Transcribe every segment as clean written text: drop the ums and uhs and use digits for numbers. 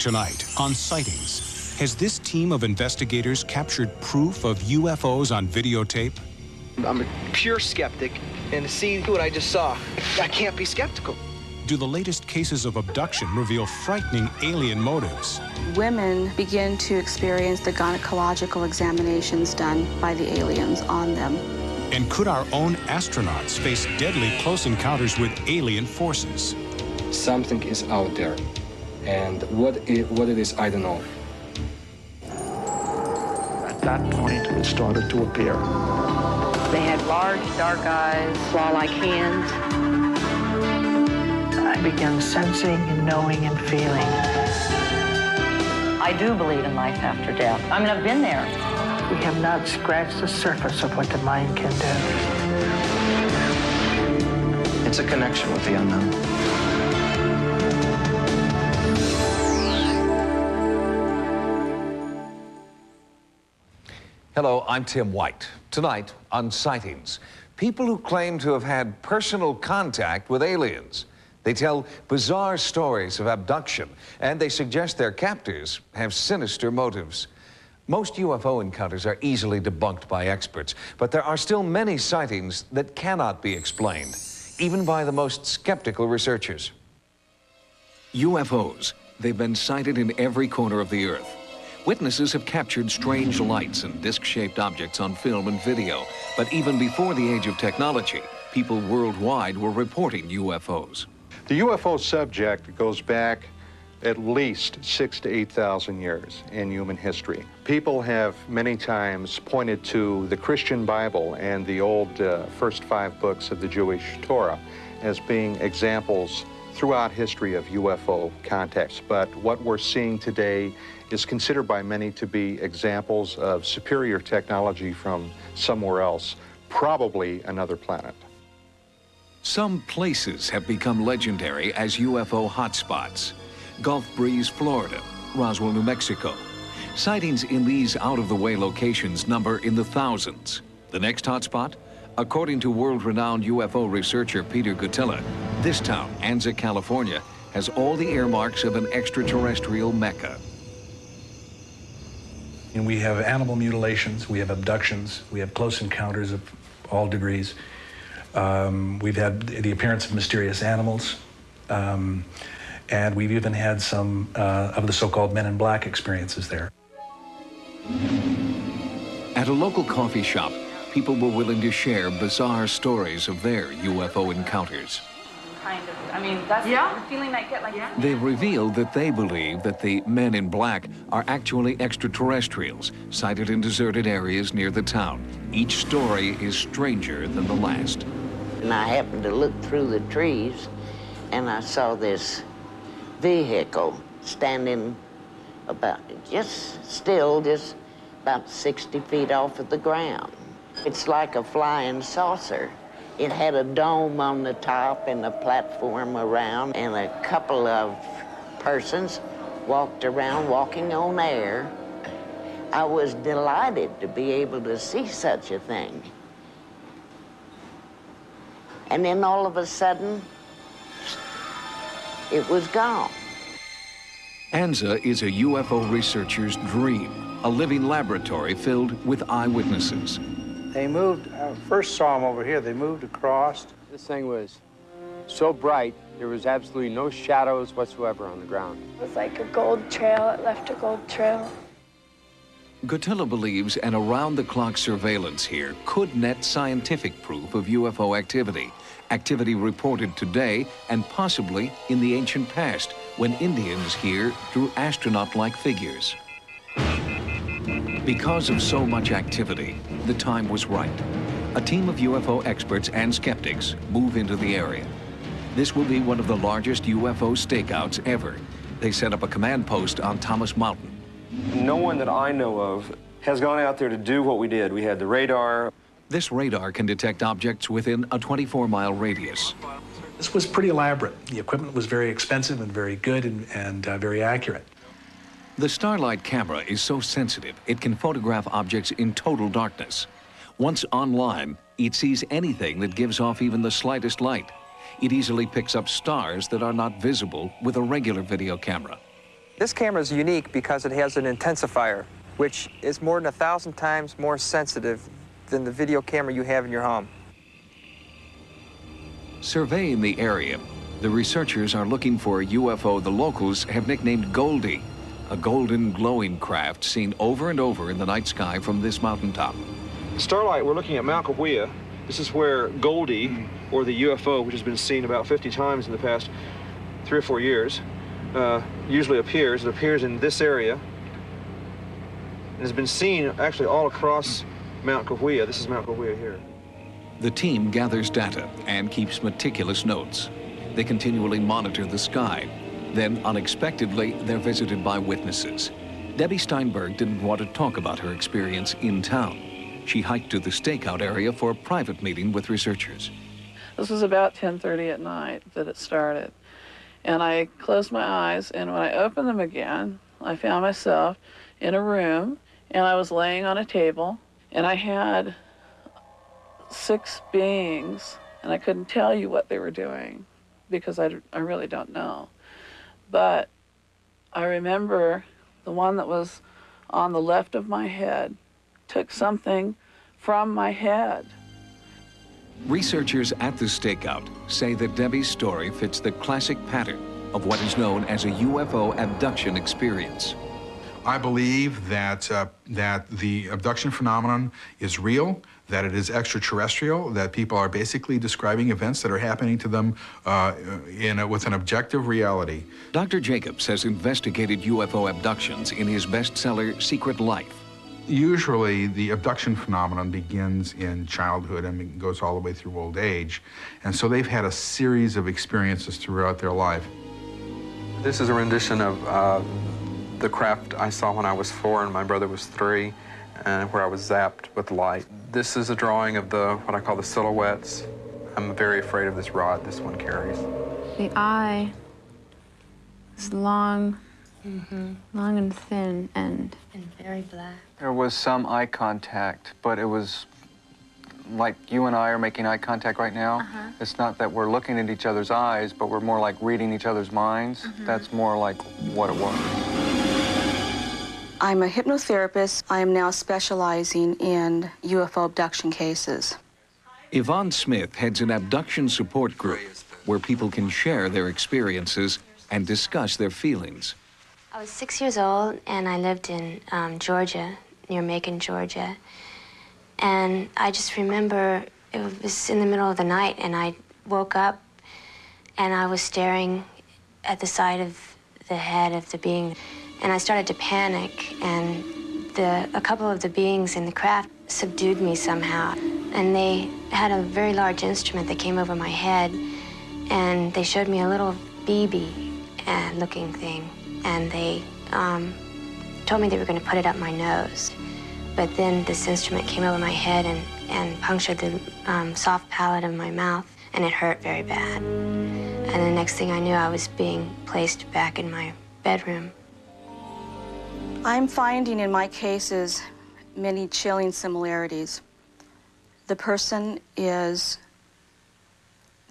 Tonight on Sightings, has this team of investigators captured proof of UFOs on videotape? I'm a pure skeptic, and to see what I just saw, I can't be skeptical. Do the latest cases of abduction reveal frightening alien motives? Women begin to experience the gynecological examinations done by the aliens on them. And could our own astronauts face deadly close encounters with alien forces? Something is out there, and what it is, I don't know. At that point, it started to appear. They had large, dark eyes, claw-like hands. I began sensing and knowing and feeling. I do believe in life after death. I mean, I've been there. We have not scratched the surface of what the mind can do. It's a connection with the unknown. Hello, I'm Tim White. Tonight on Sightings, people who claim to have had personal contact with aliens. They tell bizarre stories of abduction, and they suggest their captors have sinister motives. Most UFO encounters are easily debunked by experts, but there are still many sightings that cannot be explained, even by the most skeptical researchers. UFOs, they've been sighted in every corner of the Earth. Witnesses have captured strange lights and disc-shaped objects on film and video. But even before the age of technology, people worldwide were reporting UFOs. The UFO subject goes back at least 6,000 to 8,000 years in human history. People have many times pointed to the Christian Bible and the old first 5 books of the Jewish Torah as being examples throughout history of UFO contacts. But what we're seeing today is considered by many to be examples of superior technology from somewhere else, probably another planet. Some places have become legendary as UFO hotspots. Gulf Breeze, Florida, Roswell, New Mexico. Sightings in these out-of-the-way locations number in the thousands. The next hotspot? According to world-renowned UFO researcher Peter Gutilla, this town, Anza, California, has all the earmarks of an extraterrestrial mecca. And we have animal mutilations, we have abductions, we have close encounters of all degrees. We've had the appearance of mysterious animals, and we've even had some of the so-called Men in Black experiences there. At a local coffee shop, people were willing to share bizarre stories of their UFO encounters. Kind of. I mean, that's the feeling I get. They've revealed that they believe that the Men in Black are actually extraterrestrials, sighted in deserted areas near the town. Each story is stranger than the last. And I happened to look through the trees, and I saw this vehicle standing about, just about 60 feet off of the ground. It's like a flying saucer. It had a dome on the top and a platform around, and a couple of persons walked around walking on air. I was delighted to be able to see such a thing. And then all of a sudden, it was gone. Anza is a UFO researcher's dream, a living laboratory filled with eyewitnesses. They moved, first saw them over here, they moved across. This thing was so bright, there was absolutely no shadows whatsoever on the ground. It was like a gold trail, it left a gold trail. Gutilla believes an around-the-clock surveillance here could net scientific proof of UFO activity. Activity reported today and possibly in the ancient past, when Indians here drew astronaut-like figures. Because of so much activity, the time was right. A team of UFO experts and skeptics move into the area. This will be one of the largest UFO stakeouts ever. They set up a command post on Thomas Mountain. No one that I know of has gone out there to do what we did. We had the radar. This radar can detect objects within a 24-mile radius. This was pretty elaborate. The equipment was very expensive and very good and very accurate. The Starlight camera is so sensitive, it can photograph objects in total darkness. Once online, it sees anything that gives off even the slightest light. It easily picks up stars that are not visible with a regular video camera. This camera is unique because it has an intensifier, which is more than 1,000 times more sensitive than the video camera you have in your home. Surveying the area, the researchers are looking for a UFO the locals have nicknamed Goldie, a golden glowing craft seen over and over in the night sky from this mountaintop. Starlight, we're looking at Mount Cahuilla. This is where Goldie, or the UFO, which has been seen about 50 times in the past 3 or 4 years, usually appears. It appears in this area. It has been seen actually all across Mount Cahuilla. This is Mount Cahuilla here. The team gathers data and keeps meticulous notes. They continually monitor the sky. Then, unexpectedly, they're visited by witnesses. Debbie Steinberg didn't want to talk about her experience in town. She hiked to the stakeout area for a private meeting with researchers. This was about 10:30 at night that it started. And I closed my eyes, and when I opened them again, I found myself in a room, and I was laying on a table, and I had 6 beings, and I couldn't tell you what they were doing because I really don't know. But I remember the one that was on the left of my head took something from my head. Researchers at the stakeout say that Debbie's story fits the classic pattern of what is known as a UFO abduction experience. I believe that the abduction phenomenon is real, that it is extraterrestrial, that people are basically describing events that are happening to them with an objective reality. Dr. Jacobs has investigated UFO abductions in his bestseller, Secret Life. Usually, the abduction phenomenon begins in childhood and goes all the way through old age. And so they've had a series of experiences throughout their life. This is a rendition of the craft I saw when I was 4 and my brother was 3, and where I was zapped with light. This is a drawing of what I call the silhouettes. I'm very afraid of this rod this one carries. The eye is long, long and thin, and very black. There was some eye contact, but it was like you and I are making eye contact right now. It's not that we're looking at each other's eyes, but we're more like reading each other's minds. That's more like what it was. I'm a hypnotherapist. I am now specializing in UFO abduction cases. Yvonne Smith heads an abduction support group where people can share their experiences and discuss their feelings. I was 6 years old, and I lived in Georgia, near Macon, Georgia. And I just remember it was in the middle of the night, and I woke up, and I was staring at the side of the head of the being. And I started to panic, and a couple of the beings in the craft subdued me somehow. And they had a very large instrument that came over my head, and they showed me a little BB-looking thing. And they told me they were going to put it up my nose. But then this instrument came over my head and punctured the soft palate of my mouth, and it hurt very bad. And the next thing I knew, I was being placed back in my bedroom. I'm finding in my cases many chilling similarities. The person is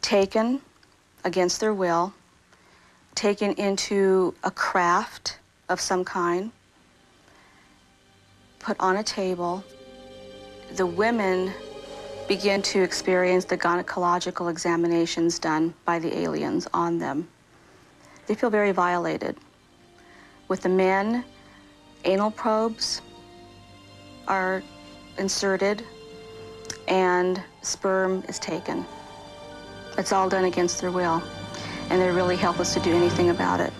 taken against their will, taken into a craft of some kind, put on a table. The women begin to experience the gynecological examinations done by the aliens on them. They feel very violated. With the men, anal probes are inserted and sperm is taken. It's all done against their will, and they're really helpless to do anything about it.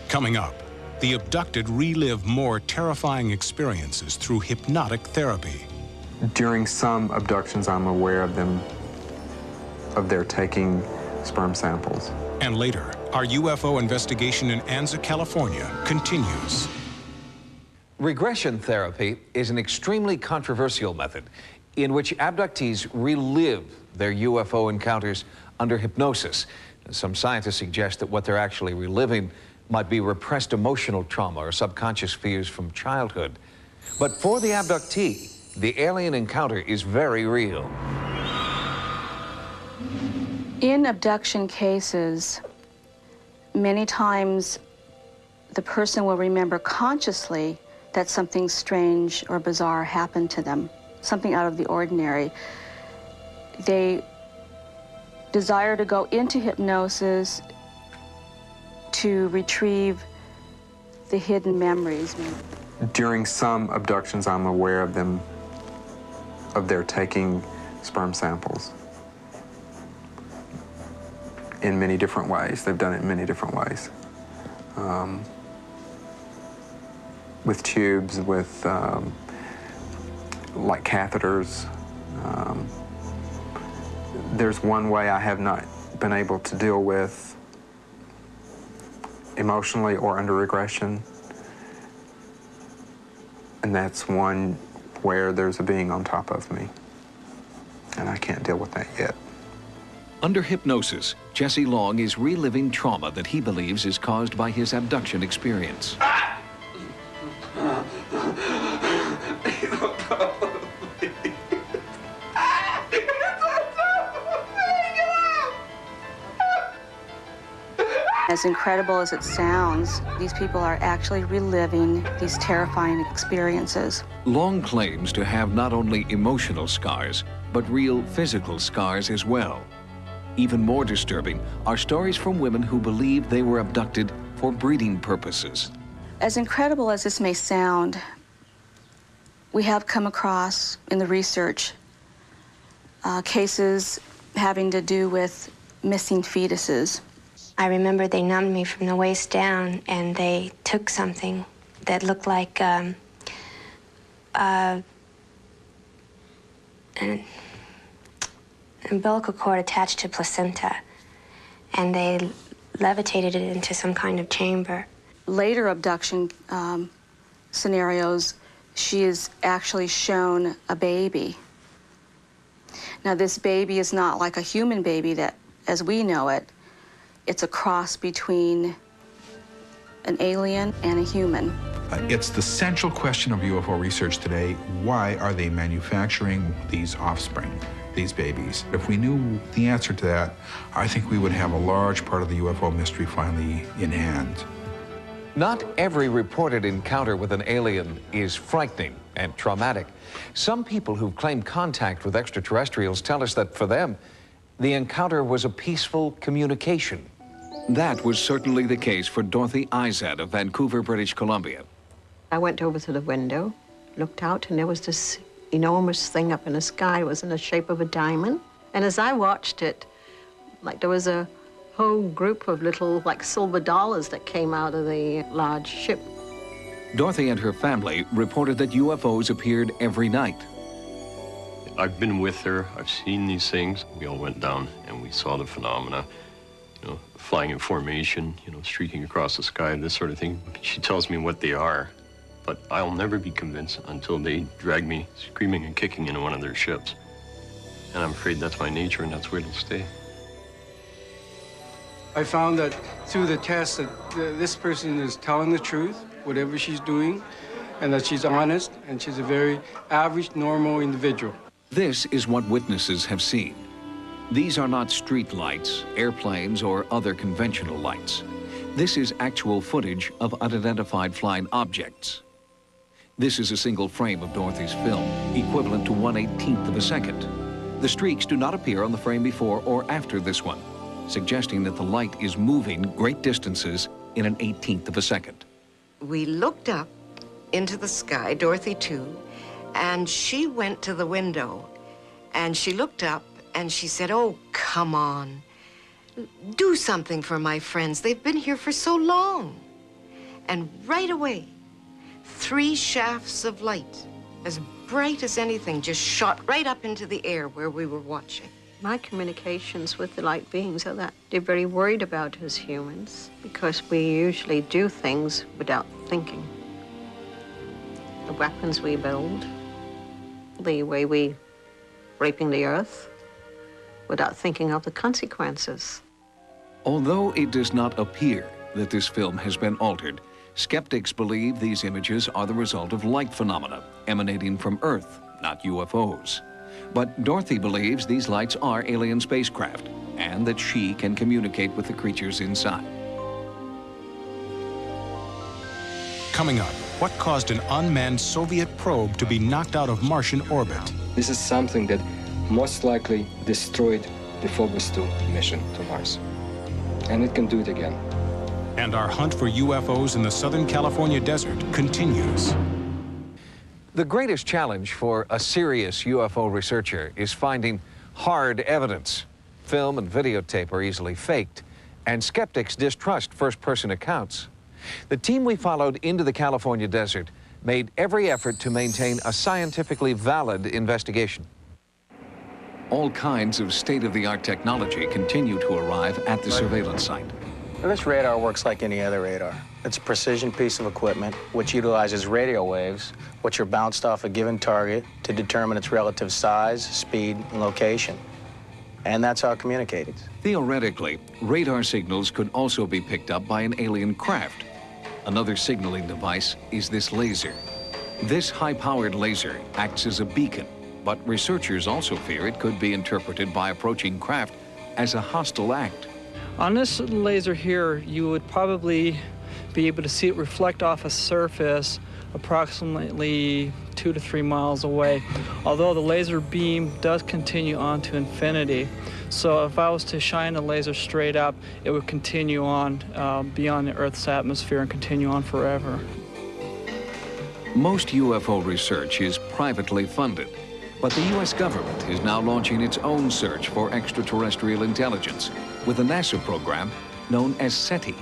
Coming up, the abducted relive more terrifying experiences through hypnotic therapy. During some abductions, I'm aware of their taking sperm samples. And later, our UFO investigation in Anza, California continues. Regression therapy is an extremely controversial method in which abductees relive their UFO encounters under hypnosis. Some scientists suggest that what they're actually reliving might be repressed emotional trauma or subconscious fears from childhood. But for the abductee, the alien encounter is very real. In abduction cases, many times the person will remember consciously that something strange or bizarre happened to them, something out of the ordinary. They desire to go into hypnosis to retrieve the hidden memories. During some abductions, I'm aware of them, of their taking sperm samples in many different ways. They've done it in many different ways. With tubes, with like catheters. There's one way I have not been able to deal with emotionally or under regression, and that's one where there's a being on top of me, and I can't deal with that yet. Under hypnosis, Jesse Long is reliving trauma that he believes is caused by his abduction experience. As incredible as it sounds, these people are actually reliving these terrifying experiences. Long claims to have not only emotional scars, but real physical scars as well. Even more disturbing are stories from women who believe they were abducted for breeding purposes. As incredible as this may sound, we have come across in the research cases having to do with missing fetuses. I remember they numbed me from the waist down, and they took something that looked like an umbilical cord attached to placenta, and they levitated it into some kind of chamber. Later abduction scenarios, she is actually shown a baby. Now, this baby is not like a human baby that, as we know it, it's a cross between an alien and a human. It's the central question of UFO research today. Why are they manufacturing these offspring, these babies? If we knew the answer to that, I think we would have a large part of the UFO mystery finally in hand. Not every reported encounter with an alien is frightening and traumatic. Some people who've claimed contact with extraterrestrials tell us that for them, the encounter was a peaceful communication. That was certainly the case for Dorothy Izad of Vancouver, British Columbia. I went over to the window, looked out, and there was this enormous thing up in the sky. It was in the shape of a diamond. And as I watched it, like there was a whole group of little, like, silver dollars that came out of the large ship. Dorothy and her family reported that UFOs appeared every night. I've been with her, I've seen these things. We all went down and we saw the phenomena, you know, flying in formation, you know, streaking across the sky, this sort of thing. She tells me what they are, but I'll never be convinced until they drag me screaming and kicking into one of their ships. And I'm afraid that's my nature and that's where it'll stay. I found that through the test that this person is telling the truth, whatever she's doing, and that she's honest, and she's a very average, normal individual. This is what witnesses have seen. These are not street lights, airplanes, or other conventional lights. This is actual footage of unidentified flying objects. This is a single frame of Dorothy's film, equivalent to 1/18 of a second. The streaks do not appear on the frame before or after this one, suggesting that the light is moving great distances in 1/18 of a second. We looked up into the sky, Dorothy too, and she went to the window, and she looked up, and she said, "Oh, come on. Do something for my friends. They've been here for so long." And right away, 3 shafts of light, as bright as anything, just shot right up into the air where we were watching. My communications with the light beings are that they're very worried about us humans because we usually do things without thinking. The weapons we build, the way we raping the earth without thinking of the consequences. Although it does not appear that this film has been altered, skeptics believe these images are the result of light phenomena emanating from Earth, not UFOs. But Dorothy believes these lights are alien spacecraft and that she can communicate with the creatures inside. Coming up, what caused an unmanned Soviet probe to be knocked out of Martian orbit? This is something that most likely destroyed the Phobos 2 mission to Mars. And it can do it again. And our hunt for UFOs in the Southern California desert continues. The greatest challenge for a serious UFO researcher is finding hard evidence. Film and videotape are easily faked, and skeptics distrust first-person accounts. The team we followed into the California desert made every effort to maintain a scientifically valid investigation. All kinds of state-of-the-art technology continue to arrive at the surveillance site. This radar works like any other radar. It's a precision piece of equipment which utilizes radio waves, which are bounced off a given target to determine its relative size, speed, and location. And that's how it communicates. Theoretically, radar signals could also be picked up by an alien craft. Another signaling device is this laser. This high-powered laser acts as a beacon, but researchers also fear it could be interpreted by approaching craft as a hostile act. On this laser here, you would probably be able to see it reflect off a surface approximately 2 to 3 miles away, although the laser beam does continue on to infinity. So if I was to shine the laser straight up, it would continue on beyond the Earth's atmosphere and continue on forever. Most UFO research is privately funded, but the U.S. government is now launching its own search for extraterrestrial intelligence with a NASA program known as SETI.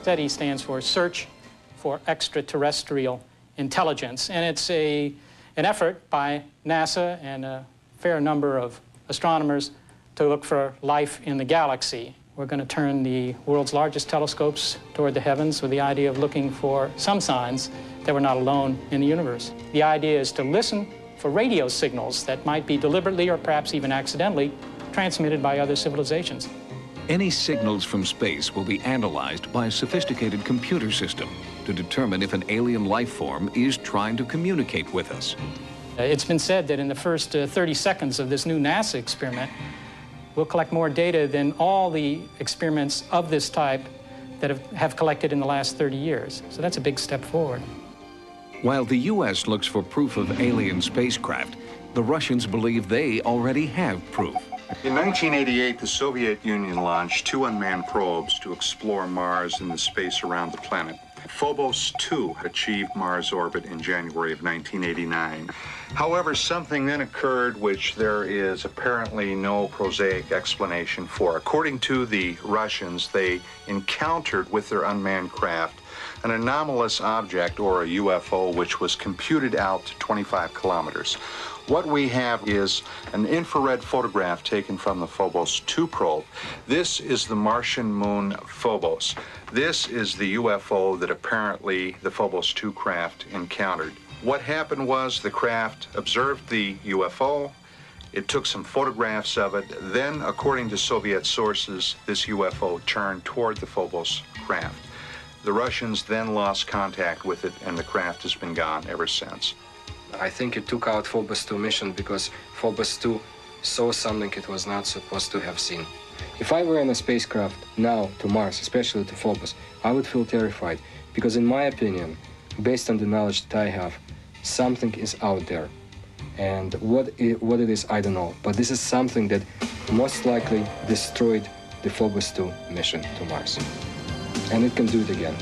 SETI stands for Search for Extraterrestrial Intelligence, and it's an effort by NASA and a fair number of astronomers to look for life in the galaxy. We're going to turn the world's largest telescopes toward the heavens with the idea of looking for some signs that we're not alone in the universe. The idea is to listen for radio signals that might be deliberately or perhaps even accidentally transmitted by other civilizations. Any signals from space will be analyzed by a sophisticated computer system to determine if an alien life form is trying to communicate with us. It's been said that in the first 30 seconds of this new NASA experiment, we'll collect more data than all the experiments of this type that have collected in the last 30 years. So that's a big step forward. While the U.S. looks for proof of alien spacecraft, the Russians believe they already have proof. In 1988, the Soviet Union launched 2 unmanned probes to explore Mars and the space around the planet. Phobos 2 achieved Mars orbit in January of 1989. However, something then occurred which there is apparently no prosaic explanation for. According to the Russians, they encountered with their unmanned craft an anomalous object, or a UFO, which was computed out to 25 kilometers. What we have is an infrared photograph taken from the Phobos 2 probe. This is the Martian moon Phobos. This is the UFO that apparently the Phobos 2 craft encountered. What happened was the craft observed the UFO, it took some photographs of it, then, according to Soviet sources, this UFO turned toward the Phobos craft. The Russians then lost contact with it, and the craft has been gone ever since. I think it took out Phobos 2 mission because Phobos 2 saw something it was not supposed to have seen. If I were in a spacecraft now to Mars, especially to Phobos, I would feel terrified because, in my opinion, based on the knowledge that I have, something is out there. And what it is, I don't know. But this is something that most likely destroyed the Phobos 2 mission to Mars. And it can do it again.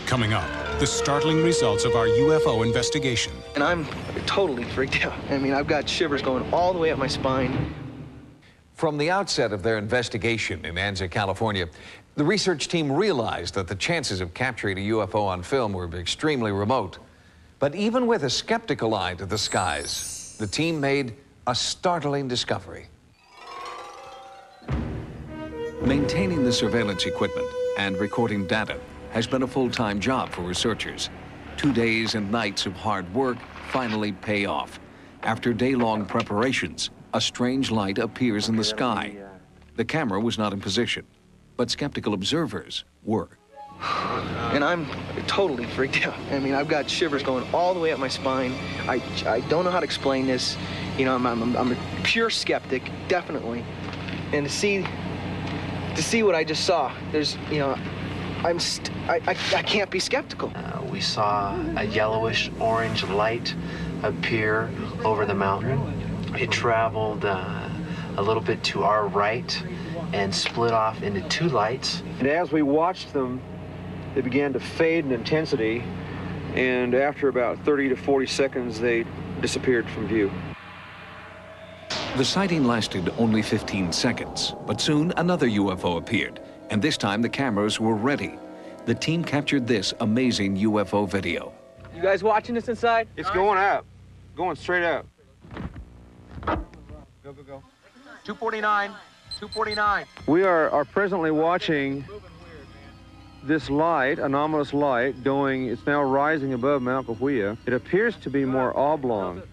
Coming up, the startling results of our UFO investigation. And I'm totally freaked out. I mean, I've got shivers going all the way up my spine. From the outset of their investigation in Anza, California, the research team realized that the chances of capturing a UFO on film were extremely remote. But even with a skeptical eye to the skies, the team made a startling discovery. Maintaining the surveillance equipment and recording data has been a full-time job for researchers. 2 days and nights of hard work finally pay off. After day-long preparations, a strange light appears in the sky. The camera was not in position, but skeptical observers were. And I'm totally freaked out. I mean, I've got shivers going all the way up my spine. I don't know how to explain this. You know, I'm a pure skeptic, definitely. And to see what I just saw, there's, you know, I can't be skeptical. We saw a yellowish orange light appear over the mountain. It traveled a little bit to our right and split off into two lights. And as we watched them, they began to fade in intensity, and after about 30 to 40 seconds, they disappeared from view. The sighting lasted only 15 seconds, but soon another UFO appeared, and this time the cameras were ready. The team captured this amazing UFO video. You guys watching this inside? It's going up, going straight up. Go, go, go. 249, 249. We are presently watching this light, anomalous light, it's now rising above Mount Cahuilla. It appears to be more oblong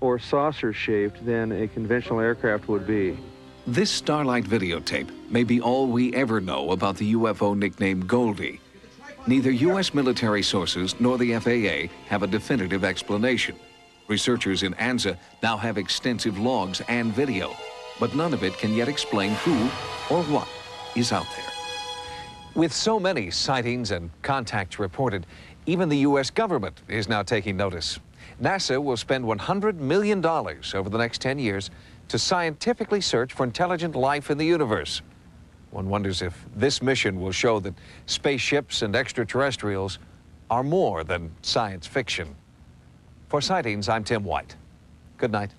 or saucer-shaped than a conventional aircraft would be. This starlight videotape may be all we ever know about the UFO nicknamed Goldie. Neither U.S. military sources nor the FAA have a definitive explanation. Researchers in ANZA now have extensive logs and video, but none of it can yet explain who or what is out there. With so many sightings and contacts reported, even the U.S. government is now taking notice. NASA will spend $100 million over the next 10 years to scientifically search for intelligent life in the universe. One wonders if this mission will show that spaceships and extraterrestrials are more than science fiction. For Sightings, I'm Tim White. Good night.